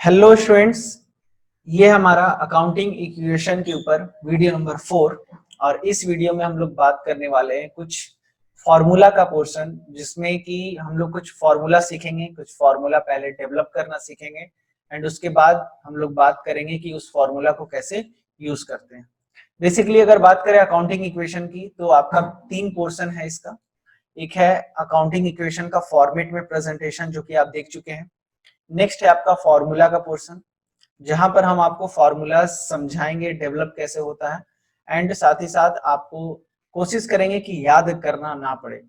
Hello students, ये हमारा accounting equation के ऊपर वीडियो नंबर 4। और इस वीडियो में हम लोग बात करने वाले हैं कुछ फॉर्मूला का पोर्शन, जिसमें कि हम लोग कुछ फॉर्मूला सीखेंगे, कुछ फॉर्मूला पहले डेवलप करना सीखेंगे एंड उसके बाद हम लोग बात करेंगे कि उस फॉर्मूला को कैसे यूज करते हैं। बेसिकली अगर बात करें अकाउंटिंग इक्वेशन की, तो आपका 3 पोर्शन है इसका। एक है अकाउंटिंग इक्वेशन का फॉर्मेट में प्रेजेंटेशन, जो कि आप देख चुके हैं। नेक्स्ट है आपका फॉर्मूला का पोर्शन, जहां पर हम आपको फॉर्मूला समझाएंगे डेवलप कैसे होता है एंड साथ ही साथ आपको कोशिश करेंगे कि याद करना ना पड़े,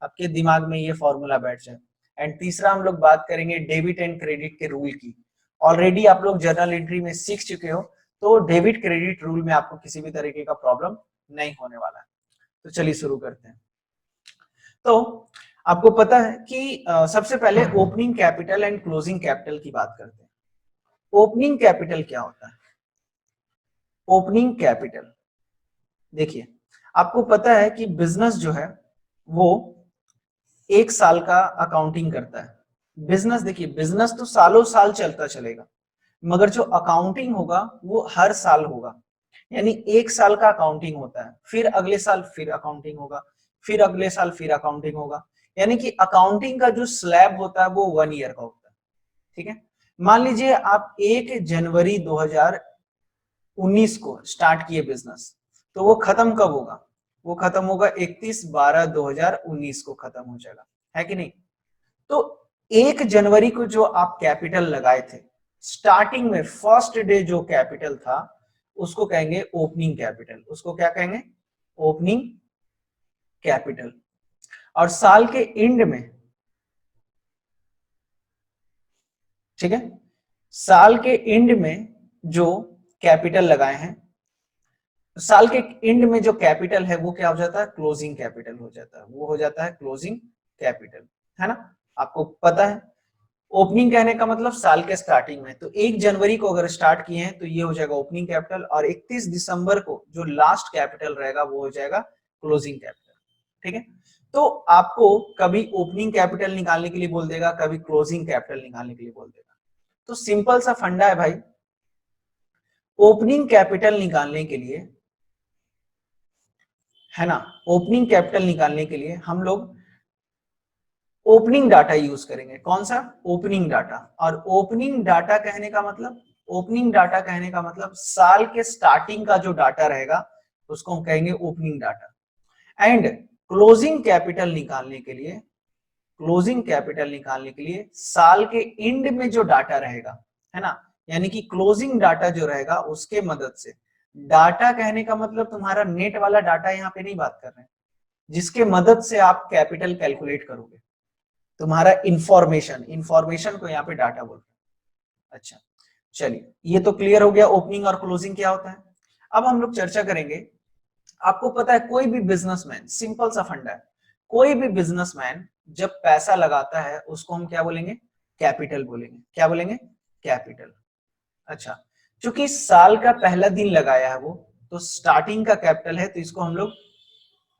आपके दिमाग में ये फॉर्मूला बैठ जाए। एंड तीसरा हम लोग बात करेंगे डेबिट एंड क्रेडिट के रूल की। ऑलरेडी आप लोग जर्नल एंट्री में सीख चुके हो, तो डेबिट क्रेडिट रूल में आपको किसी भी तरीके का प्रॉब्लम नहीं होने वाला है। तो चलिए शुरू करते हैं। तो आपको पता है कि सबसे पहले opening capital and closing capital की बात करते हैं। ओपनिंग कैपिटल क्या होता है? ओपनिंग कैपिटल, देखिए आपको पता है कि बिजनेस जो है वो 1 साल का अकाउंटिंग करता है। बिजनेस, देखिए बिजनेस तो सालों साल चलता चलेगा, मगर जो अकाउंटिंग होगा वो हर साल होगा। यानी 1 साल का अकाउंटिंग होता है, फिर अगले साल फिर अकाउंटिंग होगा, फिर अगले साल फिर अकाउंटिंग होगा। यानी कि अकाउंटिंग का जो स्लैब होता है वो 1 ईयर का होता है। ठीक है, मान लीजिए आप 1 जनवरी 2019 को स्टार्ट किए बिजनेस, तो वो खत्म कब होगा? वो खत्म होगा 31/12/2019 को खत्म हो जाएगा, है कि नहीं? तो 1 जनवरी को जो आप कैपिटल लगाए थे, स्टार्टिंग में फर्स्ट डे जो कैपिटल था, उसको कहेंगे ओपनिंग कैपिटल। उसको क्या कहेंगे? Opening capital. और साल के एंड में, ठीक है, साल के एंड में जो कैपिटल लगाए हैं, साल के एंड में जो कैपिटल है वो क्या हो जाता है? क्लोजिंग कैपिटल हो जाता है। वो हो जाता है क्लोजिंग कैपिटल, है ना? आपको पता है ओपनिंग कहने का मतलब साल के स्टार्टिंग में, तो 1 जनवरी को अगर स्टार्ट किए हैं तो ये हो जाएगा ओपनिंग कैपिटल, और 31 दिसंबर को जो लास्ट कैपिटल रहेगा वो हो जाएगा क्लोजिंग कैपिटल। ठीक है, तो आपको कभी ओपनिंग कैपिटल निकालने के लिए बोल देगा, कभी क्लोजिंग कैपिटल निकालने के लिए बोल देगा। तो सिंपल सा फंडा है भाई, ओपनिंग कैपिटल निकालने के लिए, है ना, ओपनिंग कैपिटल निकालने के लिए हम लोग ओपनिंग डाटा यूज करेंगे। कौन सा? Opening data. और ओपनिंग डाटा कहने का मतलब, ओपनिंग डाटा कहने का मतलब साल के स्टार्टिंग का जो डाटा रहेगा उसको हम कहेंगे opening data. And closing capital निकालने के लिए, क्लोजिंग कैपिटल निकालने के लिए साल के एंड में जो डाटा रहेगा, है ना, यानी कि क्लोजिंग डाटा जो रहेगा उसके मदद से, डाटा कहने का मतलब तुम्हारा नेट वाला डाटा यहाँ पे नहीं बात कर रहे हैं, जिसके मदद से आप कैपिटल कैलकुलेट करोगे, तुम्हारा इंफॉर्मेशन, इंफॉर्मेशन को यहाँ पे डाटा बोलते हैं। अच्छा, चलिए ये तो क्लियर हो गया ओपनिंग और क्लोजिंग क्या होता है। अब हम लोग चर्चा करेंगे। आपको पता है कोई भी बिजनेसमैन, सिंपल सा फंडा है, कोई भी बिजनेसमैन जब पैसा लगाता है उसको हम क्या बोलेंगे? कैपिटल बोलेंगे। क्या बोलेंगे? कैपिटल। अच्छा, क्योंकि साल का पहला दिन लगाया है वो, तो स्टार्टिंग का कैपिटल है, तो इसको हम लोग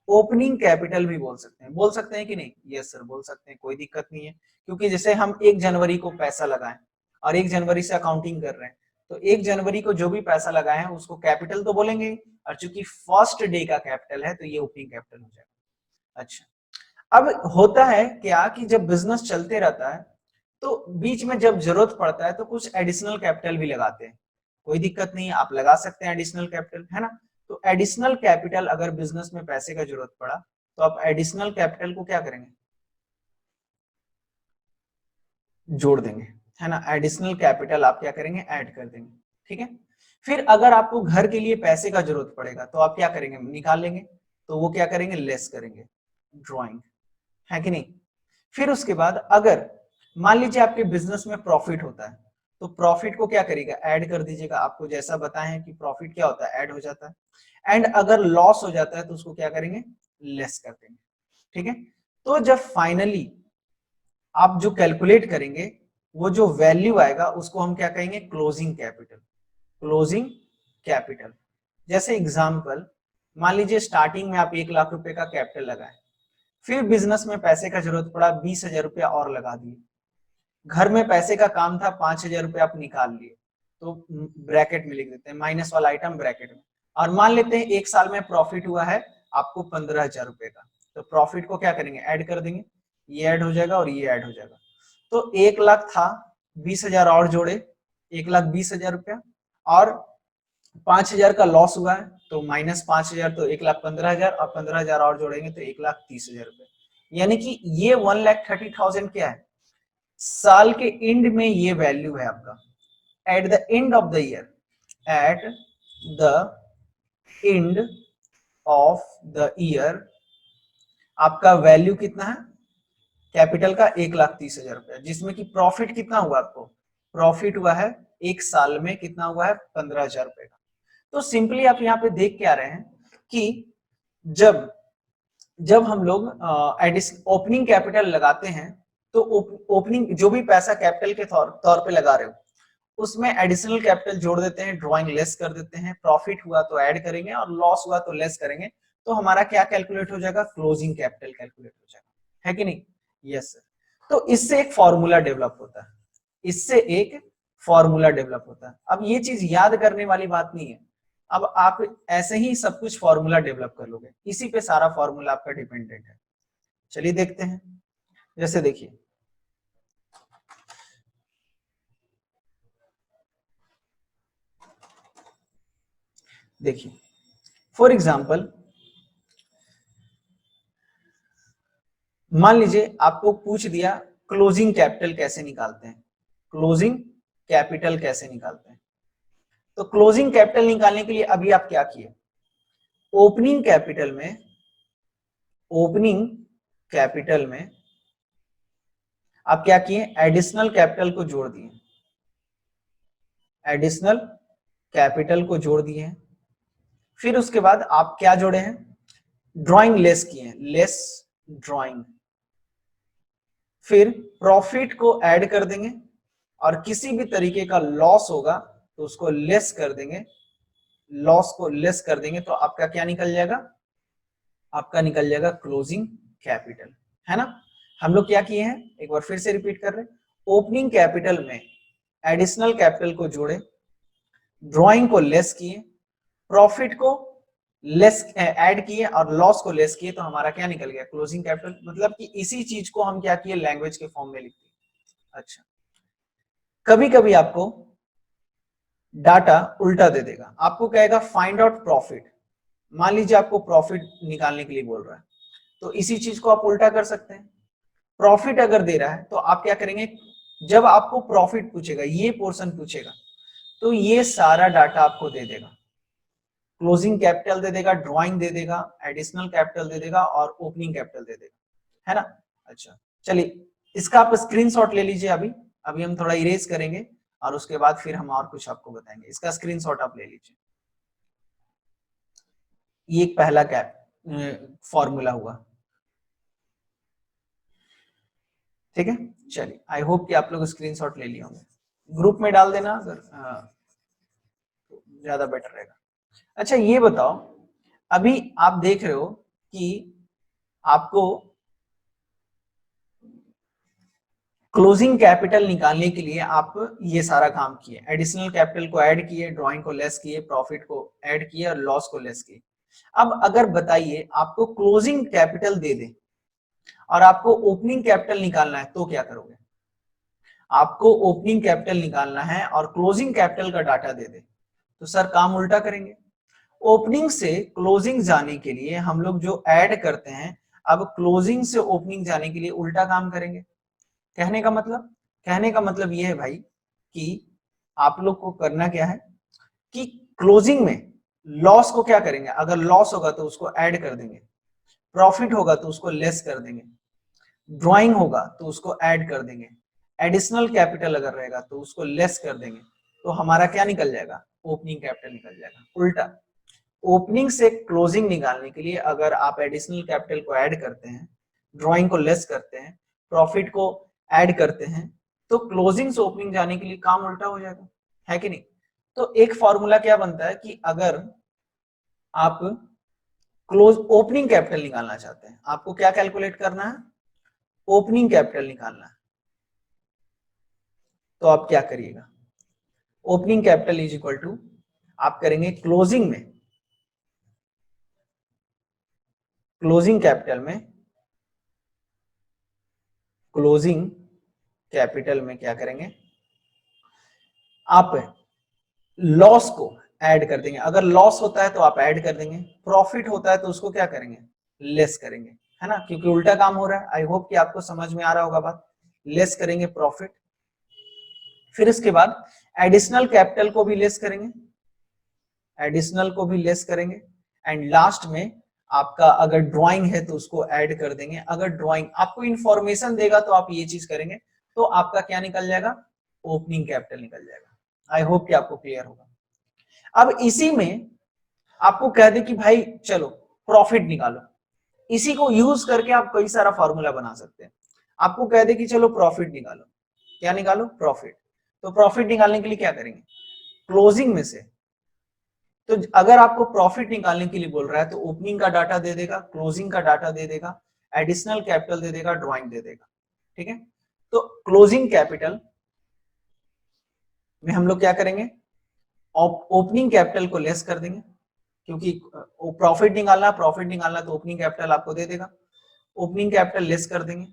ओपनिंग कैपिटल भी बोल सकते हैं कि नहीं? यस सर, बोल सकते हैं, कोई दिक्कत नहीं है। क्योंकि जैसे हम 1 जनवरी को पैसा लगाएं और 1 जनवरी से अकाउंटिंग कर रहे हैं, तो 1 जनवरी को जो भी पैसा लगाए हैं उसको कैपिटल तो बोलेंगे, और चूंकि फर्स्ट डे का कैपिटल है तो ये ओपनिंग कैपिटल हो जाएगा। अच्छा, अब होता है क्या कि जब बिजनेस चलते रहता है तो बीच में जब जरूरत पड़ता है तो कुछ एडिशनल कैपिटल भी लगाते हैं। कोई दिक्कत नहीं है, आप लगा सकते हैं एडिशनल कैपिटल, है ना? तो एडिशनल कैपिटल, अगर बिजनेस में पैसे का जरूरत पड़ा तो आप एडिशनल कैपिटल को क्या करेंगे? जोड़ देंगे, है ना? एडिशनल कैपिटल आप क्या करेंगे? ऐड कर देंगे। ठीक है, फिर अगर आपको घर के लिए पैसे का जरूरत पड़ेगा तो आप क्या करेंगे? निकाल लेंगे। तो वो क्या करेंगे? लेस करेंगे, ड्रॉइंग, है कि नहीं? फिर उसके बाद अगर मान लीजिए आपके बिजनेस में प्रॉफिट होता है, तो प्रॉफिट को क्या करेगा? ऐड कर दीजिएगा। आपको जैसा बताए हैं कि प्रॉफिट क्या होता है? ऐड हो जाता है। एंड अगर लॉस हो जाता है तो उसको क्या करेंगे? लेस कर देंगे। ठीक है, तो जब फाइनली आप जो कैलकुलेट करेंगे, वो जो वैल्यू आएगा उसको हम क्या कहेंगे? Closing capital. Closing capital. जैसे एग्जांपल, मान लीजिए स्टार्टिंग में आप 1 लाख रुपए का कैपिटल लगाए, फिर बिजनेस में पैसे का जरूरत पड़ा, 20,000 रुपया और लगा दिए, घर में पैसे का काम था, 5,000 रुपये आप निकाल लिए, तो ब्रैकेट में लिख देते हैं, माइनस वाला आइटम ब्रैकेट में। और मान लेते हैं 1 साल में प्रॉफिट हुआ है आपको 15,000 रुपए का, तो प्रॉफिट को क्या करेंगे, ऐड कर देंगे, ये ऐड हो जाएगा और ये ऐड हो जाएगा। तो 1 लाख था, 20,000 और जोड़े, 1,20,000 रुपया, और 5,000 का लॉस हुआ है तो माइनस 5,000, तो 1,15,000, और 15,000 और जोड़ेंगे तो 1,30,000 रुपए। यानी कि ये 1,30,000 क्या है, साल के एंड में ये वैल्यू है आपका, at the end of the year, at the end of the year आपका वैल्यू कितना है कैपिटल का, 1,30,000 रुपया, जिसमें कि प्रॉफिट कितना हुआ आपको, प्रॉफिट हुआ है 1 साल में कितना हुआ है, 15,000 रुपए का। तो सिंपली आप यहाँ पे देख के आ रहे हैं कि जब जब हम लोग ओपनिंग कैपिटल लगाते हैं, तो ओपनिंग जो भी पैसा कैपिटल के तौर पे लगा रहे हो उसमें एडिशनल कैपिटल जोड़ देते हैं, ड्रॉइंग लेस कर देते हैं, प्रॉफिट हुआ तो ऐड करेंगे और लॉस हुआ तो लेस करेंगे, तो हमारा क्या कैलकुलेट हो जाएगा, क्लोजिंग कैपिटल कैलकुलेट हो जाएगा, है कि नहीं? Yes sir. तो इससे एक फॉर्मूला डेवलप होता है, इससे एक फॉर्मूला डेवलप होता है। अब ये चीज याद करने वाली बात नहीं है, अब आप ऐसे ही सब कुछ फॉर्मूला डेवलप कर लोगे, इसी पे सारा फॉर्मूला आपका डिपेंडेंट है। चलिए देखते हैं, जैसे देखिए देखिए फॉर एग्जाम्पल मान लीजिए आपको पूछ दिया क्लोजिंग कैपिटल कैसे निकालते हैं, क्लोजिंग कैपिटल कैसे निकालते हैं। तो क्लोजिंग कैपिटल निकालने के लिए अभी आप क्या किए, ओपनिंग कैपिटल में, ओपनिंग कैपिटल में आप क्या किए, एडिशनल कैपिटल को जोड़ दिए, एडिशनल कैपिटल को जोड़ दिए हैं। फिर उसके बाद आप क्या जोड़े हैं, ड्राइंग लेस किए हैं, लेस ड्राइंग। फिर प्रॉफिट को ऐड कर देंगे और किसी भी तरीके का लॉस होगा तो उसको लेस कर देंगे, लॉस को लेस कर देंगे, तो आपका क्या निकल जाएगा, आपका निकल जाएगा क्लोजिंग कैपिटल, है ना। हम लोग क्या किए हैं, एक बार फिर से रिपीट कर रहे हैं, ओपनिंग कैपिटल में एडिशनल कैपिटल को जोड़े, ड्रॉइंग को लेस किए, प्रॉफिट को लेस ऐड किए और लॉस को लेस किए, तो हमारा क्या निकल गया, क्लोजिंग कैपिटल। मतलब कि इसी चीज को हम क्या किए, लैंग्वेज के फॉर्म में लिखते हैं। अच्छा, कभी कभी आपको डाटा उल्टा दे देगा, आपको कहेगा फाइंड आउट प्रॉफिट, मान लीजिए आपको प्रॉफिट निकालने के लिए बोल रहा है, तो इसी चीज को आप उल्टा कर सकते हैं। प्रॉफिट अगर दे रहा है तो आप क्या करेंगे, जब आपको प्रॉफिट पूछेगा, ये पोर्शन पूछेगा, तो ये सारा डाटा आपको दे देगा, क्लोजिंग कैपिटल दे देगा, ड्राइंग दे देगा, एडिशनल कैपिटल दे देगा और ओपनिंग कैपिटल दे देगा, है ना। अच्छा चलिए, इसका आप स्क्रीनशॉट ले लीजिए, अभी अभी हम थोड़ा इरेज करेंगे और उसके बाद फिर हम और कुछ आपको बताएंगे। इसका स्क्रीनशॉट आप ले लीजिए, ये एक पहला कैप फॉर्मूला हुआ, ठीक है। चलिए, आई होप कि आप लोग स्क्रीनशॉट ले लिए होंगे, ग्रुप में डाल देना अगर तो ज्यादा बेटर रहेगा। अच्छा ये बताओ, अभी आप देख रहे हो कि आपको क्लोजिंग कैपिटल निकालने के लिए आप ये सारा काम किए, एडिशनल कैपिटल को ऐड किए, ड्राइंग को लेस किए, प्रॉफिट को ऐड किए और लॉस को लेस किए। अब अगर बताइए आपको क्लोजिंग कैपिटल दे दे और आपको ओपनिंग कैपिटल निकालना है, तो क्या करोगे? आपको ओपनिंग कैपिटल निकालना है और क्लोजिंग कैपिटल का डाटा दे दे, तो सर काम उल्टा करेंगे। ओपनिंग से क्लोजिंग जाने के लिए हम लोग जो ऐड करते हैं, अब क्लोजिंग से ओपनिंग जाने के लिए उल्टा काम करेंगे। कहने का मतलब ये है भाई कि आप लोग को करना क्या है कि क्लोजिंग में लॉस को क्या करेंगे, अगर लॉस होगा तो उसको ऐड कर देंगे, प्रॉफिट होगा तो उसको लेस कर देंगे, ड्राइंग होगा तो उसको ऐड कर देंगे, एडिशनल कैपिटल अगर रहेगा तो उसको लेस कर देंगे, तो हमारा क्या निकल जाएगा, ओपनिंग कैपिटल निकल जाएगा। उल्टा, ओपनिंग से क्लोजिंग निकालने के लिए अगर आप एडिशनल कैपिटल को ऐड करते हैं, ड्राइंग को लेस करते हैं, प्रॉफिट को ऐड करते हैं, तो क्लोजिंग से ओपनिंग जाने के लिए काम उल्टा हो जाएगा, है कि नहीं। तो एक फॉर्मूला क्या बनता है कि अगर आप क्लोज ओपनिंग कैपिटल निकालना चाहते हैं, आपको क्या कैलकुलेट करना है, ओपनिंग कैपिटल निकालना है। तो आप क्या करिएगा, opening capital is equal to आप करेंगे क्लोजिंग में, क्लोजिंग कैपिटल में, क्लोजिंग कैपिटल में क्या करेंगे, आप लॉस को ऐड कर देंगे। अगर लॉस होता है तो आप ऐड कर देंगे, प्रॉफिट होता है तो उसको क्या करेंगे, लेस करेंगे, है ना, क्योंकि उल्टा काम हो रहा है। आई होप कि आपको समझ में आ रहा होगा बात। लेस करेंगे प्रॉफिट, फिर इसके बाद एडिशनल कैपिटल को भी लेस करेंगे, एडिशनल को भी लेस करेंगे, एंड लास्ट में आपका अगर ड्राइंग है तो उसको ऐड कर देंगे। अगर ड्राइंग आपको इंफॉर्मेशन देगा तो आप ये चीज करेंगे, तो आपका क्या निकल जाएगा, ओपनिंग कैपिटल निकल जाएगा। आई होप कि आपको क्लियर होगा। अब इसी में आपको कह दे कि भाई चलो प्रॉफिट निकालो, इसी को यूज करके आप कई सारा फॉर्मूला बना सकते हैं। आपको कह दे कि चलो प्रॉफिट निकालो, क्या निकालो, प्रॉफिट। तो प्रॉफिट निकालने के लिए क्या करेंगे, क्लोजिंग में से, तो अगर आपको प्रॉफिट निकालने के लिए बोल रहा है तो ओपनिंग का डाटा दे देगा, क्लोजिंग का डाटा दे देगा, एडिशनल कैपिटल दे देगा, ड्राइंग दे देगा, ठीक है। तो क्लोजिंग कैपिटल में हम लोग क्या करेंगे, ओपनिंग कैपिटल को लेस कर देंगे, क्योंकि प्रॉफिट निकालना, प्रॉफिट निकालना तो ओपनिंग कैपिटल आपको दे देगा, ओपनिंग कैपिटल लेस कर देंगे,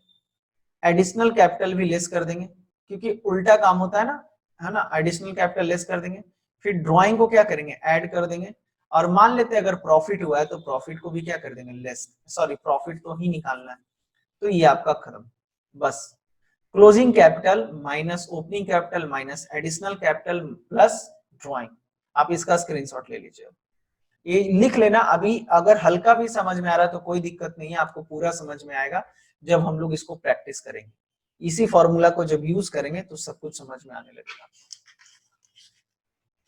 एडिशनल कैपिटल भी लेस कर देंगे, क्योंकि उल्टा काम होता है ना, एडिशनल कैपिटल लेस कर देंगे, फिर ड्राइंग को क्या करेंगे, ऐड कर देंगे, और मान लेते हैं अगर प्रॉफिट हुआ है तो प्रॉफिट को भी क्या कर देंगे, लेस, सॉरी प्रॉफिट तो ही निकालना है, तो ये आपका खत्म। बस closing capital minus opening capital minus additional capital plus drawing. आप इसका स्क्रीनशॉट ले लीजिए, ये लिख लेना। अभी अगर हल्का भी समझ में आ रहा है तो कोई दिक्कत नहीं है, आपको पूरा समझ में आएगा जब हम लोग इसको प्रैक्टिस करेंगे। इसी फॉर्मूला को जब यूज करेंगे तो सब कुछ समझ में आने लगेगा।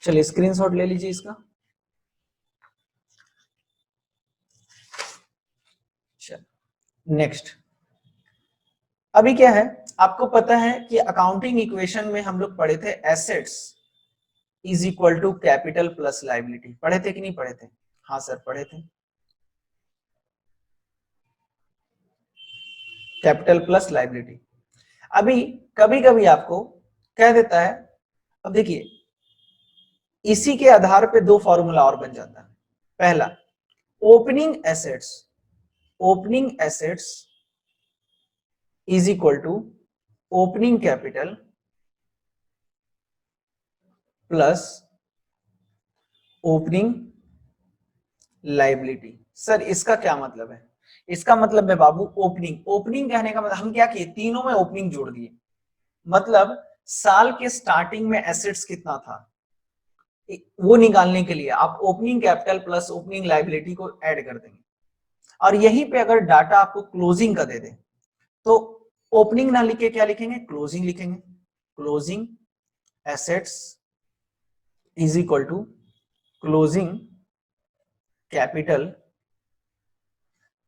चलिए स्क्रीनशॉट ले लीजिए इसका। चलिए नेक्स्ट, अभी क्या है, आपको पता है कि अकाउंटिंग इक्वेशन में हम लोग पढ़े थे assets is equal to capital plus liability, पढ़े थे कि नहीं पढ़े थे, हाँ सर पढ़े थे, कैपिटल प्लस लायबिलिटी। अभी कभी कभी आपको कह देता है, अब देखिए इसी के आधार पे दो फॉर्मूला और बन जाता है। पहला, opening assets, opening assets is equal to opening capital plus opening liability. Sir इसका क्या मतलब है, इसका मतलब है बाबू ओपनिंग, ओपनिंग कहने का मतलब हम क्या किए, तीनों में ओपनिंग जोड़ दिए, मतलब साल के स्टार्टिंग में एसेट्स कितना था वो निकालने के लिए आप opening capital plus opening liability को ऐड कर देंगे। और यहीं पे अगर डाटा आपको क्लोजिंग का दे दे तो ओपनिंग ना लिखे क्या लिखेंगे, क्लोजिंग लिखेंगे। Closing assets is equal to closing capital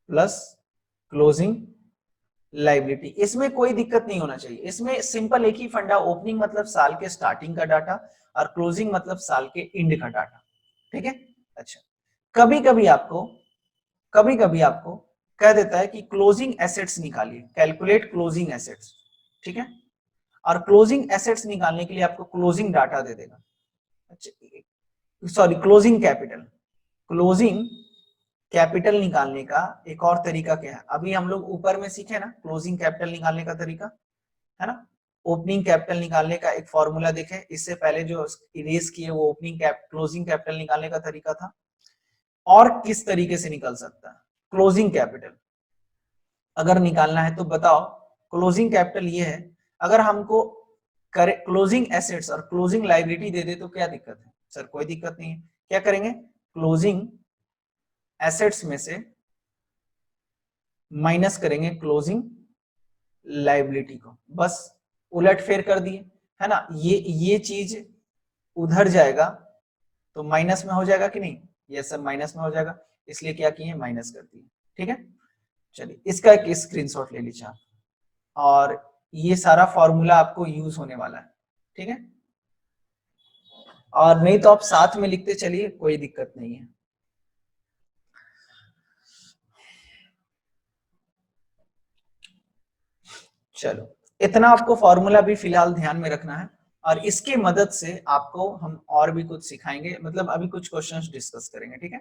plus closing liability. इसमें कोई दिक्कत नहीं होना चाहिए, इसमें सिंपल एक ही फंडा, ओपनिंग मतलब साल के स्टार्टिंग का डाटा और क्लोजिंग मतलब साल के एंड का डाटा, ठीक है। अच्छा, कभी कभी आपको कह देता है कि क्लोजिंग एसेट्स निकालिए, कैलकुलेट क्लोजिंग एसेट्स, ठीक है, और क्लोजिंग एसेट्स निकालने के लिए आपको क्लोजिंग डाटा दे देगा। अच्छा sorry, closing capital, closing capital निकालने का एक और तरीका क्या है, अभी हम लोग ऊपर में सीखे ना क्लोजिंग कैपिटल निकालने का तरीका, है ना। ओपनिंग कैपिटल निकालने का एक फॉर्मूला देखे, इससे पहले जो इरेज किए वो ओपनिंग क्लोजिंग कैपिटल निकालने का तरीका था। और किस तरीके से निकल सकता है क्लोजिंग कैपिटल अगर निकालना है तो बताओ। क्लोजिंग कैपिटल ये है, अगर हमको करे क्लोजिंग एसेट्स और क्लोजिंग लायबिलिटी दे दे तो क्या दिक्कत है, सर कोई दिक्कत नहीं है। क्या करेंगे, क्लोजिंग एसेट्स में से माइनस करेंगे क्लोजिंग लायबिलिटी को, बस उलट फेर कर दिए, है ना। ये चीज उधर जाएगा तो माइनस में हो जाएगा कि नहीं, ये सब माइनस में हो जाएगा, इसलिए क्या किए, माइनस कर दिए, ठीक है। चलिए इसका एक स्क्रीनशॉट ले लीजिए आप, और ये सारा फॉर्मूला आपको यूज होने वाला है, ठीक है। और नहीं तो आप साथ में लिखते चलिए, कोई दिक्कत नहीं है। चलो इतना आपको फॉर्मूला भी फिलहाल ध्यान में रखना है। और इसके मदद से आपको हम और भी कुछ सिखाएंगे, मतलब अभी कुछ क्वेश्चंस डिस्कस करेंगे, ठीक है।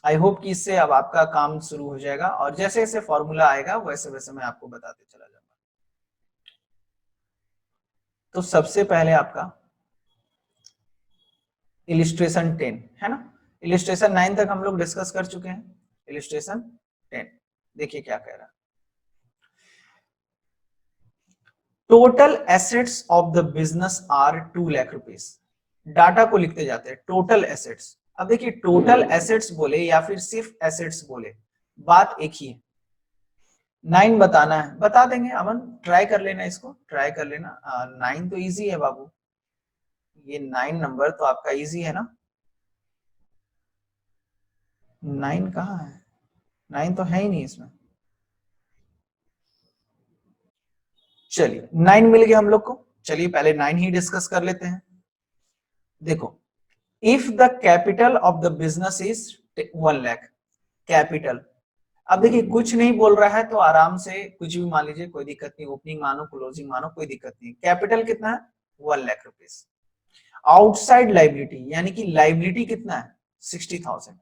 आई होप कि इससे अब आपका काम शुरू हो जाएगा और जैसे जैसे फॉर्मूला आएगा वैसे वैसे मैं आपको बताते चला जाऊंगा। तो सबसे पहले आपका इलिस्ट्रेशन 10 है ना, इलिस्ट्रेशन 9 तक हम लोग डिस्कस कर चुके हैं, इलिस्ट्रेशन 10 देखिए क्या कह रहा है। Total assets of the business are 2 lakh rupees. Data को लिखते जाते हैं टोटल एसेट्स। अब देखिए टोटल एसेट्स बोले या फिर सिर्फ एसेट्स बोले बात एक ही है। 9 बताना है, बता देंगे अमन, ट्राई कर लेना, इसको ट्राई कर लेना। 9 तो इजी है बाबू, ये 9 नंबर तो आपका इजी है ना। 9 कहाँ है, 9 तो है ही नहीं इसमें। चलिए 9 मिल गया हम लोग को, चलिए पहले 9 ही डिस्कस कर लेते हैं। देखो if the capital of the business is 1 lakh, capital. अब देखिए कुछ नहीं बोल रहा है तो आराम से कुछ भी मान लीजिए, कोई दिक्कत नहीं, ओपनिंग मानो क्लोजिंग मानो कोई दिक्कत नहीं। कैपिटल कितना है 1 लाख रुपीस। आउटसाइड लाइबिलिटी यानी कि लाइबिलिटी कितना है 60,000,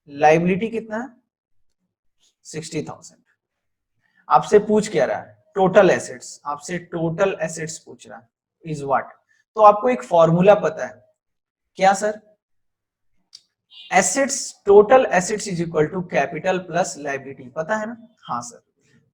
लाइबिलिटी कितना है 60,000। आपसे पूछ क्या रहा है टोटल एसेट्स, आपसे टोटल एसेट्स पूछ रहा है इज व्हाट। तो आपको एक फॉर्मूला पता है क्या sir, assets, total assets is equal to capital plus liability, पता है ना। हाँ सर,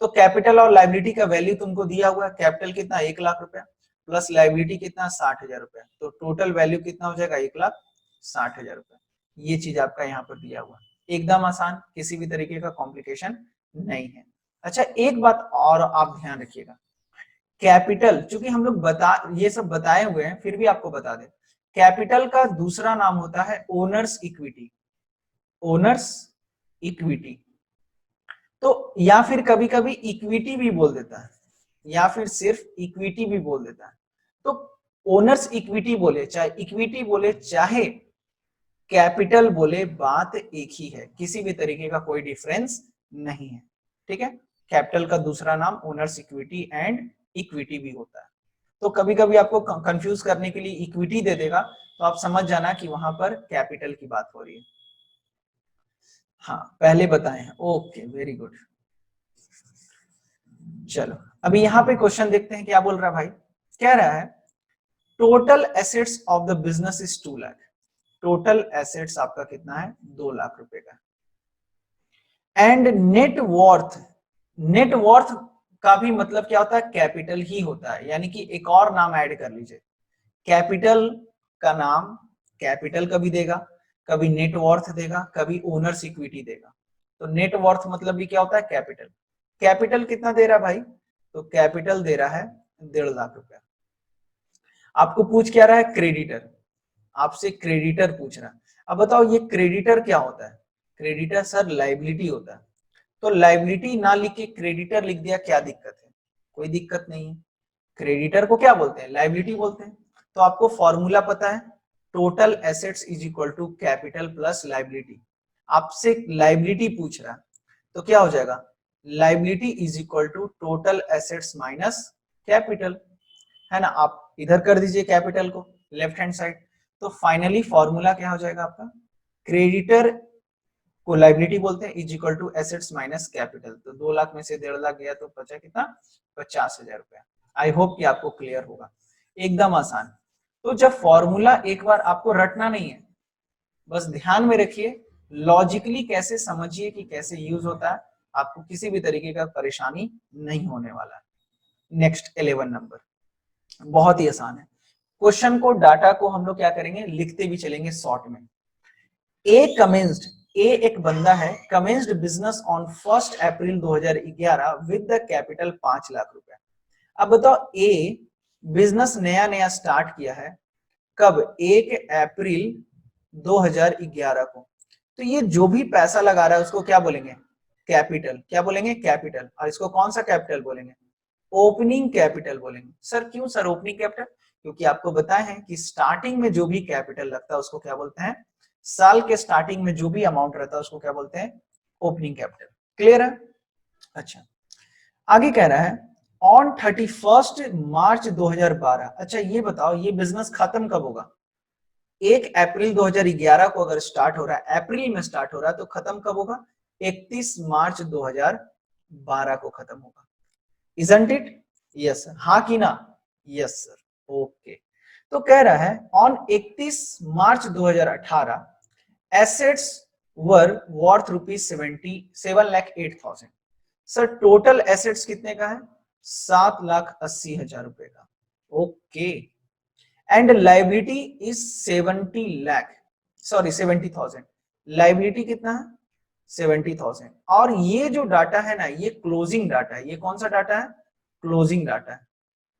तो कैपिटल और लाइबिलिटी का वैल्यू तुमको दिया हुआ है, कैपिटल कितना 1 लाख रुपया प्लस लाइबिलिटी कितना 60,000 रुपया, तो टोटल वैल्यू कितना हो जाएगा 1,60,000 रुपया। ये चीज आपका यहाँ पर दिया हुआ है, एकदम आसान, किसी भी तरीके का कॉम्प्लिकेशन नहीं है। अच्छा एक बात और आप ध्यान रखिएगा, कैपिटल चूंकि हम लोग बता ये सब बताए हुए हैं फिर भी आपको बता दें, कैपिटल का दूसरा नाम होता है ओनर्स इक्विटी, ओनर्स इक्विटी। तो या फिर कभी कभी इक्विटी भी बोल देता है, या फिर सिर्फ इक्विटी भी बोल देता है। तो ओनर्स इक्विटी बोले चाहे इक्विटी बोले चाहे कैपिटल बोले बात एक ही है, किसी भी तरीके का कोई डिफरेंस नहीं है, ठीक है। कैपिटल का दूसरा नाम ओनर्स इक्विटी एंड इक्विटी भी होता है। तो कभी कभी आपको कंफ्यूज करने के लिए इक्विटी दे देगा तो आप समझ जाना कि वहां पर कैपिटल की बात हो रही है। हाँ पहले बताए हैं, ओके वेरी गुड। चलो अभी यहाँ पे क्वेश्चन देखते हैं क्या बोल रहा है भाई, कह रहा है total assets of the business is 2 lakh, total assets आपका कितना है 2 लाख रुपए का। And net worth, net worth का भी मतलब क्या होता है कैपिटल ही होता है, यानी कि एक और नाम ऐड कर लीजिए, कैपिटल का नाम कैपिटल कभी देगा, कभी नेट वॉर्थ देगा, कभी ओनर्स इक्विटी देगा। तो नेट वॉर्थ मतलब भी क्या होता है कैपिटल। कैपिटल कितना दे रहा है भाई, तो कैपिटल दे रहा है 1.5 लाख रुपया। आपको पूछ क्या रहा है क्रेडिटर, आपसे क्रेडिटर पूछ रहा है। अब बताओ ये क्रेडिटर क्या होता है, क्रेडिटर सर लाइबिलिटी होता है। तो लाइबिलिटी ना लिख के क्रेडिटर लिख दिया, क्या दिक्कत है, कोई दिक्कत नहीं है। क्रेडिटर को क्या बोलते हैं लाइबिलिटी बोलते हैं। तो आपको फॉर्मूला पता है total assets is equal to capital plus liability. आपसे लाइबिलिटी पूछ रहा है तो क्या हो जाएगा, liability is equal to total assets minus capital, है ना। आप इधर कर दीजिए कैपिटल को लेफ्ट हैंड साइड, तो फाइनली फॉर्मूला क्या हो जाएगा आपका, क्रेडिटर को लाइबिलिटी बोलते हैं is equal to assets minus capital. तो 2 लाख में से 1.5 लाख गया तो बचा कितना 50,000 रुपया। आई होप कि आपको क्लियर होगा, एकदम आसान। तो जब फॉर्मूला एक बार आपको रटना नहीं है, बस ध्यान में रखिए, लॉजिकली कैसे समझिए कि कैसे यूज होता है, आपको किसी भी तरीके का परेशानी नहीं होने वाला है। नेक्स्ट 11 नंबर बहुत ही आसान है। क्वेश्चन को डाटा को हम लोग क्या करेंगे लिखते भी चलेंगे शॉर्ट में। ए कमेंस्ड, ए एक बंदा है, commenced business on 1 April 2011 with the capital 5 lakh रुपए। अब बताओ ए बिजनेस नया नया स्टार्ट किया है कब, 1 अप्रैल 2011 को। तो ये जो भी पैसा लगा रहा है उसको क्या बोलेंगे कैपिटल, क्या बोलेंगे कैपिटल। और इसको कौन सा कैपिटल बोलेंगे, ओपनिंग कैपिटल बोलेंगे। सर क्यों सर ओपनिंग कैपिटल, क्योंकि आपको बताया है कि स्टार्टिंग में जो भी कैपिटल लगता है उसको क्या बोलते हैं, साल के स्टार्टिंग में जो भी अमाउंट रहता है उसको क्या बोलते हैं ओपनिंग कैपिटल। क्लियर है। अच्छा आगे कह रहा है ऑन 31 मार्च 2012। अच्छा ये बताओ ये बिजनेस खत्म कब होगा? 1 अप्रैल 2011 को अगर स्टार्ट हो रहा है, अप्रैल में स्टार्ट हो रहा है, तो खत्म कब होगा? 31 मार्च 2012 को खत्म होगा। Isn't it? Yes sir. हाँ कि ना? Yes sir. ओके, तो कह रहा है on 31 March 2018 assets were worth ₹7,08,000। Sir total assets कितने का है? 7,80,000 रुपए का। Okay, and liability is 70 lakh, sorry 70,000। Liability कितना है? 70,000। और ये जो डाटा है ना, ये क्लोजिंग डाटा है। ये कौन सा डाटा है? क्लोजिंग डाटा है।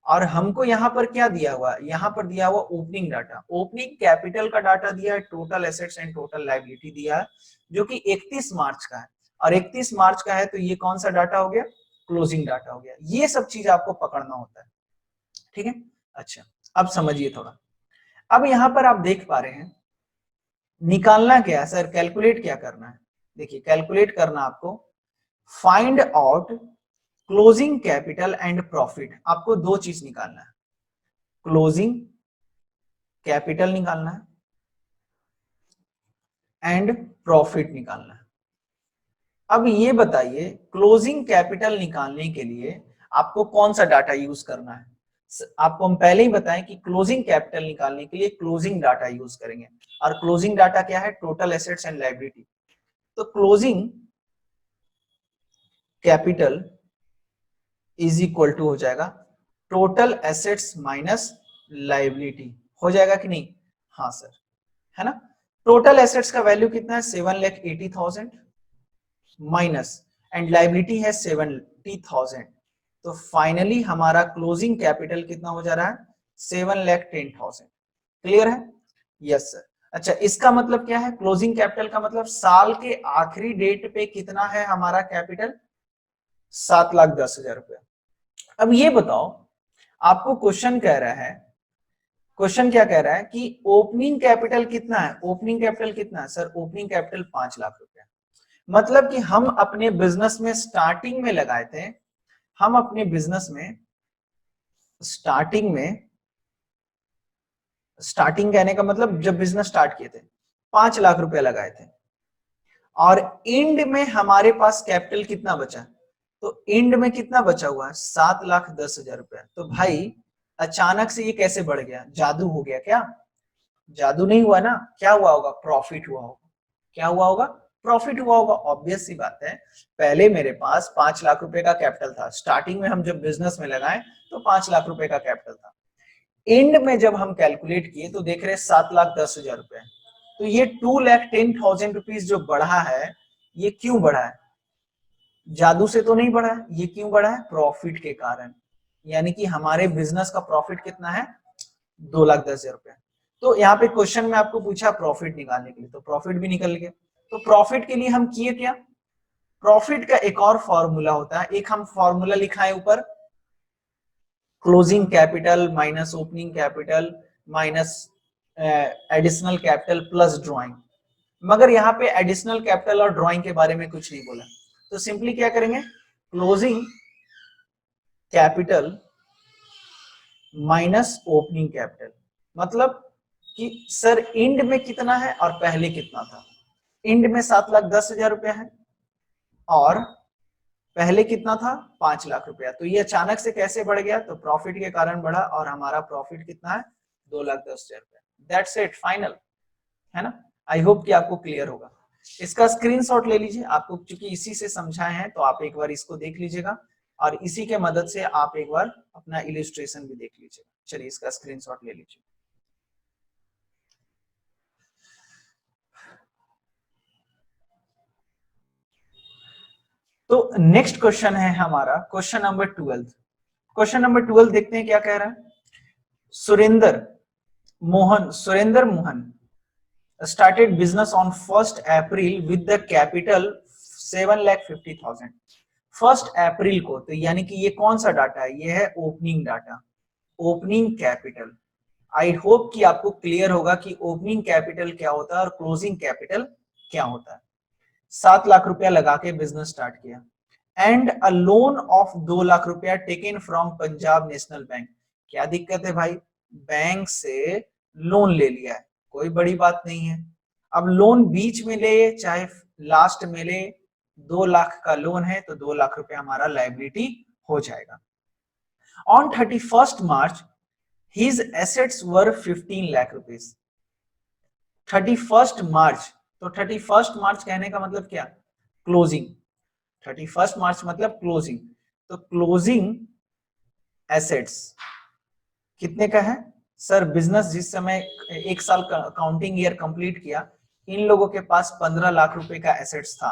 और हमको यहाँ पर क्या दिया हुआ? यहाँ पर दिया हुआ ओपनिंग डाटा। ओपनिंग कैपिटल का डाटा दिया है, total assets and total liability दिया है, जो कि 31 मार्च का है। और 31 मार्च का है तो ये कौन सा डाटा हो गया? क्लोजिंग डाटा हो गया। ये सब चीज आपको पकड़ना होता है, ठीक है। अच्छा, अब समझिए थोड़ा। अब यहाँ पर आप देख पा रहे हैं निकालना क्या है सर? कैलकुलेट क्या करना है? देखिए कैलकुलेट करना आपको find out closing capital and profit. आपको दो चीज निकालना है, क्लोजिंग कैपिटल निकालना है एंड प्रॉफिट निकालना है। अब ये बताइए क्लोजिंग कैपिटल निकालने के लिए आपको कौन सा डाटा यूज करना है? आपको हम पहले ही बताएं कि क्लोजिंग कैपिटल निकालने के लिए क्लोजिंग डाटा यूज करेंगे। और क्लोजिंग डाटा क्या है? Total assets and liability. तो closing capital is equal to हो जाएगा टोटल एसेट्स माइनस लायबिलिटी। हो जाएगा कि नहीं? हाँ सर, है ना। टोटल एसेट्स का वैल्यू कितना है? 7,80,000 माइनस एंड लायबिलिटी है 70,000। तो फाइनली हमारा क्लोजिंग कैपिटल कितना हो जा रहा है? 7,10,000। क्लियर है? Yes sir. अच्छा, इसका मतलब क्या है? क्लोजिंग कैपिटल का मतलब साल के आखिरी डेट पे कितना है हमारा कैपिटल? 7,10,000 रुपया। अब ये बताओ, आपको क्वेश्चन कह रहा है, क्वेश्चन क्या कह रहा है कि ओपनिंग कैपिटल कितना है? ओपनिंग कैपिटल कितना है सर? ओपनिंग कैपिटल 5 लाख रुपया। मतलब कि हम अपने बिजनेस में स्टार्टिंग में लगाए थे, हम अपने बिजनेस में स्टार्टिंग कहने का मतलब जब बिजनेस स्टार्ट किए थे 5 लाख रुपया लगाए थे, और एंड में हमारे पास कैपिटल कितना बचा? तो एंड में कितना बचा हुआ है? 7,10,000 रुपया। तो भाई अचानक से ये कैसे बढ़ गया? जादू हो गया क्या? जादू नहीं हुआ ना। क्या हुआ होगा? प्रॉफिट हुआ होगा। क्या हुआ होगा? प्रॉफिट हुआ होगा। ऑब्वियस सी बात है, पहले मेरे पास 5 लाख रुपए का कैपिटल था, स्टार्टिंग में हम जब बिजनेस में लगाए तो 5 लाख रुपए का कैपिटल था। एंड में जब हम कैलकुलेट किए तो देख रहे 7,10,000 रुपए। तो ये 2,10,000 रुपीज जो बढ़ा है, ये क्यों बढ़ा है? जादू से तो नहीं बढ़ा है। ये क्यों बढ़ा है? प्रॉफिट के कारण। यानी कि हमारे बिजनेस का प्रॉफिट कितना है? 2,10,000 रुपए। तो यहाँ पे क्वेश्चन में आपको पूछा प्रॉफिट निकालने के लिए, तो प्रॉफिट भी निकल गया। तो प्रॉफिट के लिए हम किए क्या? प्रॉफिट का एक और फॉर्मूला होता है, एक हम फॉर्मूला लिखा है ऊपर, closing capital minus opening capital minus additional capital plus drawing. मगर यहाँ पे एडिशनल कैपिटल और ड्रॉइंग के बारे में कुछ नहीं बोला। तो सिंपली क्या करेंगे? Closing capital minus opening capital. मतलब कि सर एंड में कितना है और पहले कितना था? एंड में 7,10,000 रुपया है और पहले कितना था? 5 लाख रुपया। तो ये अचानक से कैसे बढ़ गया? तो प्रॉफिट के कारण बढ़ा, और हमारा प्रॉफिट कितना है? 2,10,000 रुपया। दैट्स इट, फाइनल, है ना। आई होप कि आपको क्लियर होगा। इसका स्क्रीनशॉट ले लीजिए। आपको क्योंकि इसी से समझाए हैं तो आप एक बार इसको देख लीजिएगा, और इसी के मदद से आप एक बार अपना इलिस्ट्रेशन भी देख लीजिएगा। चलिए इसका स्क्रीनशॉट ले लीजिए। तो नेक्स्ट क्वेश्चन है हमारा क्वेश्चन नंबर 12। क्वेश्चन नंबर 12 देखते हैं क्या कह रहा है। Surendra Mohan started business on 1st April with the capital 7,50,000। 1st अप्रैल को, तो यानी कि ये कौन सा डाटा है? ये है opening data, opening capital. I hope कि आपको क्लियर होगा कि ओपनिंग कैपिटल क्या होता है और क्लोजिंग कैपिटल क्या होता है। 7 लाख रुपया लगा के बिजनेस स्टार्ट किया। And a loan of 2 lakh रुपया taken from Punjab National Bank. क्या दिक्कत है भाई, बैंक से लोन ले लिया है, कोई बड़ी बात नहीं है। अब लोन बीच में ले चाहे लास्ट में ले, 2 लाख का लोन है तो 2 लाख रुपया हमारा लायबिलिटी हो जाएगा। On 31st March his assets were 15 lakh rupees. 31st मार्च, तो 31st मार्च कहने का मतलब क्या, क्लोजिंग। 31st मार्च मतलब क्लोजिंग, तो क्लोजिंग एसेट्स कितने का है सर, बिजनेस जिस समय 1 साल का अकाउंटिंग ईयर कंप्लीट किया, इन लोगों के पास 15 लाख रुपए का एसेट्स था।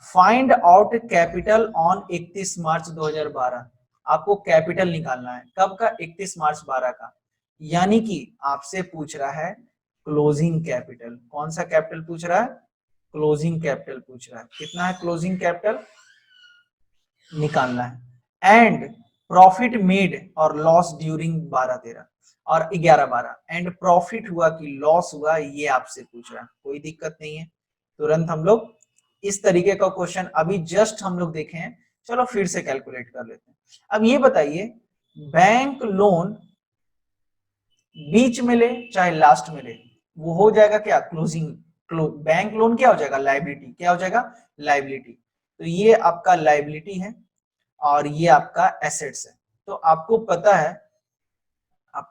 फाइंड आउट कैपिटल ऑन 31 मार्च 2012। आपको कैपिटल निकालना है, कब का, 31 मार्च 12 का। यानी कि आपसे पूछ रहा है क्लोजिंग कैपिटल। कौन सा कैपिटल पूछ रहा है, क्लोजिंग कैपिटल पूछ रहा है। कितना है क्लोजिंग कैपिटल, निकालना है। एंड प्रॉफिट मेड और लॉस ड्यूरिंग 12-13 और 11-12, एंड प्रॉफिट हुआ कि लॉस हुआ, ये आपसे पूछ रहा है। कोई दिक्कत नहीं है, तुरंत हम लोग इस तरीके का क्वेश्चन अभी जस्ट हम लोग देखे हैं, चलो फिर से कैलकुलेट कर लेते हैं। अब ये बताइए, बैंक लोन बीच में ले चाहे लास्ट में ले, वो हो जाएगा क्या, क्लोजिंग। बैंक लोन क्या हो जाएगा, लाइबिलिटी। क्या हो जाएगा, लाइबिलिटी। तो ये आपका लाइबिलिटी है और ये आपका एसेट्स है। तो आपको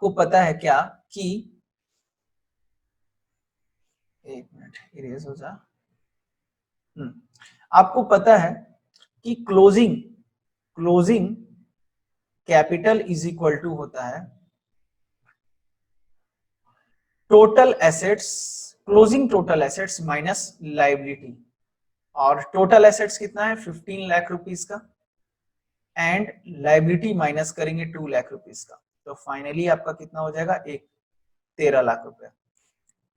पता है क्या कि, एक मिनट इरेज हो जा, आपको पता है कि closing capital is equal to होता है total assets, closing total assets minus liability. और टोटल एसेट्स कितना है, 15 लाख रुपीस का, एंड लाइबिलिटी माइनस करेंगे 2 लाख रुपीस का, तो फाइनली आपका कितना हो जाएगा, 13 लाख रुपया।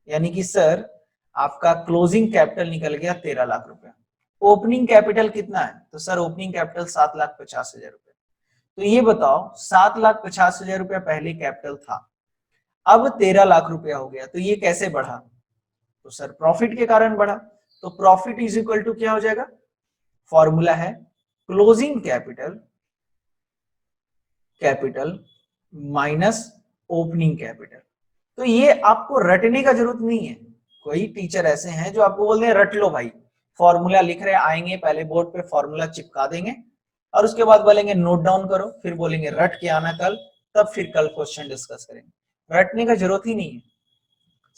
यानी कि सर आपका क्लोजिंग कैपिटल निकल गया 13 लाख रुपया। ओपनिंग कैपिटल कितना है, तो सर ओपनिंग कैपिटल 7,50,000 रुपया। तो ये बताओ 7,50,000 रुपया पहले कैपिटल था, अब 13 लाख रुपया हो गया, तो ये कैसे बढ़ा, तो सर प्रॉफिट के कारण बढ़ा। तो प्रॉफिट इज इक्वल टू क्या हो जाएगा, फॉर्मूला है closing capital minus opening capital. तो ये आपको रटने का जरूरत नहीं है। कोई टीचर ऐसे हैं जो आपको बोल रहे हैं रट लो भाई, फॉर्मूला लिख रहे आएंगे, पहले बोर्ड पे फॉर्मूला चिपका देंगे और उसके बाद बोलेंगे नोट डाउन करो, फिर बोलेंगे रट के आना कल, तब फिर कल क्वेश्चन डिस्कस करेंगे। रटने का जरूरत ही नहीं है,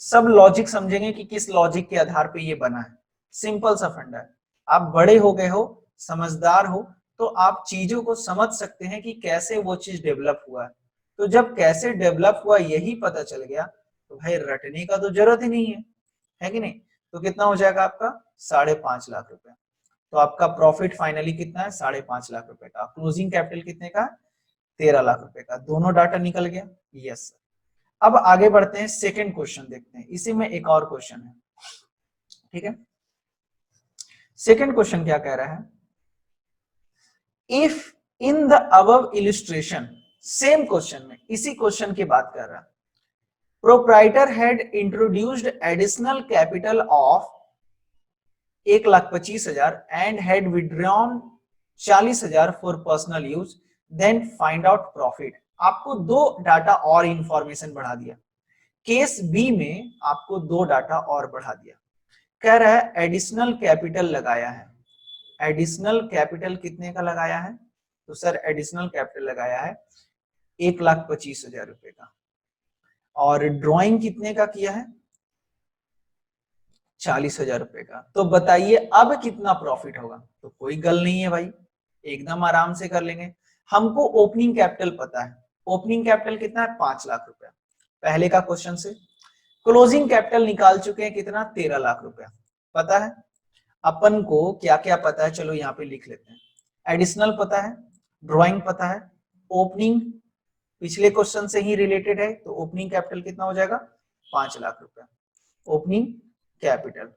सब लॉजिक समझेंगे कि किस लॉजिक के आधार पे ये बना है। सिंपल सा फंडा है। आप बड़े हो गए हो, समझदार हो, तो आप चीजों को समझ सकते हैं कि कैसे वो चीज डेवलप हुआ है। तो जब कैसे डेवलप हुआ यही पता चल गया, तो भाई रटने का तो जरूरत ही नहीं है कि नहीं। तो कितना हो जाएगा आपका, 5.5 लाख रुपए। तो आपका प्रॉफिट फाइनली कितना है, 5.5 लाख रुपए का। क्लोजिंग कैपिटल कितने का, 13 लाख रुपए का। दोनों डाटा निकल गया, यस। अब आगे बढ़ते हैं, सेकंड क्वेश्चन देखते हैं, इसी में एक और क्वेश्चन है, ठीक है। सेकंड क्वेश्चन क्या कह रहा है, if in the above illustration, same question में इसी क्वेश्चन की बात कर रहा है, proprietor had introduced additional capital of 1,25,000 and had withdrawn 40,000 for personal use, then find out profit. आपको 2 डाटा और इंफॉर्मेशन बढ़ा दिया। केस बी में आपको 2 डाटा और बढ़ा दिया। कह रहा है एडिशनल कैपिटल लगाया है। एडिशनल कैपिटल कितने का लगाया है, तो सर एडिशनल कैपिटल लगाया है 1,25,000 रुपए का। और ड्रॉइंग कितने का किया है, 40,000 रुपए का। तो बताइए अब कितना प्रॉफिट होगा। तो कोई गल नहीं है भाई, एकदम आराम से कर लेंगे। हमको ओपनिंग कैपिटल पता है, ओपनिंग कैपिटल कितना है, 5 लाख रुपया पहले का क्वेश्चन से। क्लोजिंग कैपिटल निकाल चुके हैं कितना, 13 लाख रुपया पता है। अपन को क्या क्या पता है, चलो यहाँ पे लिख लेते हैं। एडिशनल पता है, ड्रॉइंग पता है, ओपनिंग पिछले क्वेश्चन से ही रिलेटेड है, तो ओपनिंग कैपिटल कितना हो जाएगा, 5 लाख रुपया ओपनिंग कैपिटल।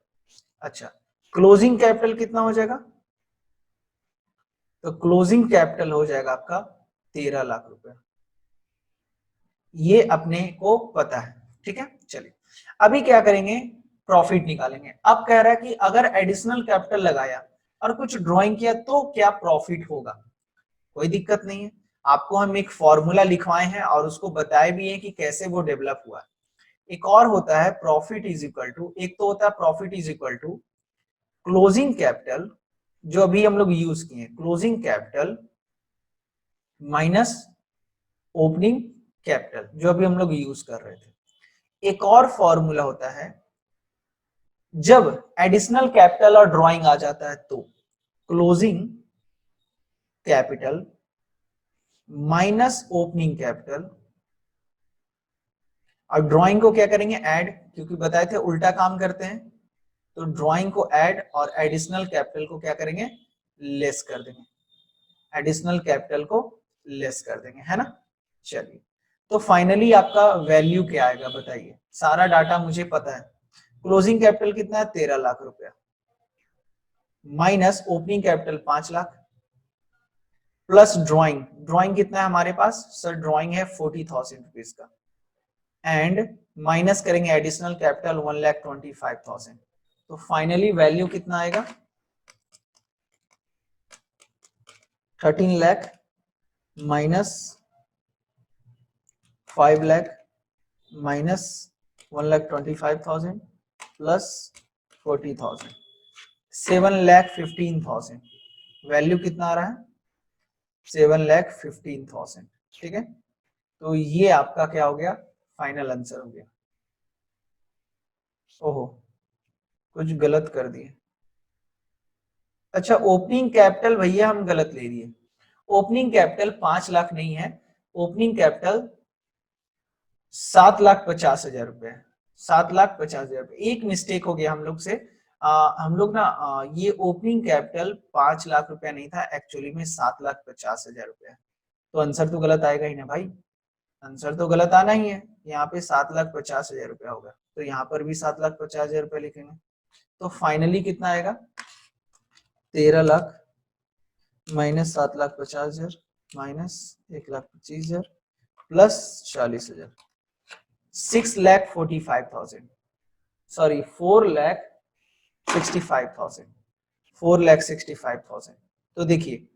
अच्छा, क्लोजिंग कैपिटल कितना हो जाएगा, तो क्लोजिंग कैपिटल हो जाएगा आपका 13 लाख रुपया। ये अपने को पता है, ठीक है। चलिए अभी क्या करेंगे, प्रॉफिट निकालेंगे। अब कह रहा है कि अगर एडिशनल कैपिटल लगाया और कुछ ड्राइंग किया तो क्या प्रॉफिट होगा, कोई दिक्कत नहीं है। आपको हम एक फॉर्मूला लिखवाए हैं और उसको बताए भी हैं कि कैसे वो डेवलप हुआ है। एक और होता है प्रॉफिट इज इक्वल टू, एक तो होता है profit is equal to closing capital, जो अभी हम लोग यूज किए, closing capital minus opening capital, जो अभी हम लोग यूज कर रहे थे। एक और फॉर्मूला होता है जब एडिशनल कैपिटल और ड्राइंग आ जाता है तो closing capital minus opening capital, और ड्राइंग को क्या करेंगे ऐड, क्योंकि बताए थे उल्टा काम करते हैं, तो ड्राइंग को ऐड और एडिशनल कैपिटल को क्या करेंगे लेस कर देंगे, एडिशनल कैपिटल को लेस कर देंगे, है ना। चलिए, तो फाइनली आपका वैल्यू क्या आएगा बताइए, सारा डाटा मुझे पता है। क्लोजिंग कैपिटल कितना है 13 लाख रुपया, minus opening capital 5 lakh, plus drawing, drawing कितना है हमारे पास सर, ड्राइंग है 40,000 रुपीज का, एंड माइनस करेंगे एडिशनल कैपिटल 1,25,000, तो फाइनली वैल्यू कितना आएगा 13 lakh minus 5 lakh minus 1,25,000 plus 40,000, 7,15,000, value कितना आ रहा है 7,15,000, ठीक है। तो ये आपका क्या हो गया फाइनल आंसर हो गया। ओहो, कुछ गलत कर दिए। अच्छा, ओपनिंग कैपिटल भैया हम गलत ले लिए, ओपनिंग कैपिटल 5 लाख नहीं है, ओपनिंग कैपिटल 7,50,000 रुपए, 7,50,000 रुपए, एक मिस्टेक हो गया हम लोग से। हम लोग ना ये ओपनिंग कैपिटल 5 लाख रुपया नहीं था, एक्चुअली में 7,50,000 रुपया, तो आंसर तो गलत आएगा ही ना भाई, आंसर तो गलत आना ही है। यहाँ पे 7,50,000 रुपया होगा, तो यहाँ पर भी 7,50,000 रुपया लिखेंगे, तो फाइनली कितना आएगा 13 lakh minus 7,50,000 minus 1,25,000 plus 40,000, 6,45,000, sorry 4,65,000, 4,65,000। तो देखिए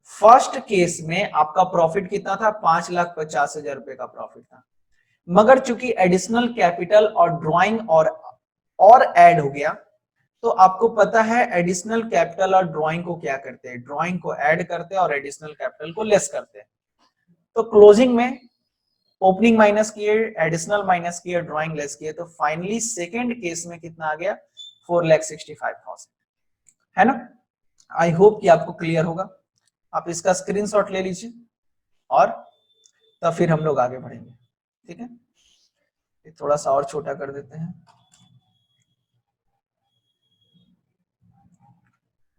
फर्स्ट केस में आपका प्रॉफिट कितना था 5,50,000 रुपए का प्रॉफिट था, मगर चूंकि एडिशनल कैपिटल और ड्राइंग और ऐड हो गया, तो आपको पता है एडिशनल कैपिटल और ड्राइंग को क्या करते हैं, ड्राइंग को ऐड करते हैं और एडिशनल कैपिटल को लेस करते हैं। तो क्लोजिंग में ओपनिंग माइनस किए, एडिशनल माइनस किए, ड्राइंग लेस किए, तो फाइनली सेकेंड केस में कितना आ गया 4,65,000, है ना। आई होप कि आपको क्लियर होगा, आप इसका स्क्रीनशॉट ले लीजिए और तब फिर हम लोग आगे बढ़ेंगे, ठीक है। थोड़ा सा और छोटा कर देते हैं,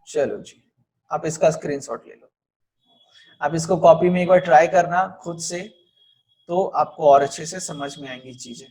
चलो जी, आप इसका स्क्रीनशॉट ले लो, आप इसको कॉपी में एक बार ट्राई करना खुद से, तो आपको और अच्छे से समझ में आएंगी चीजें।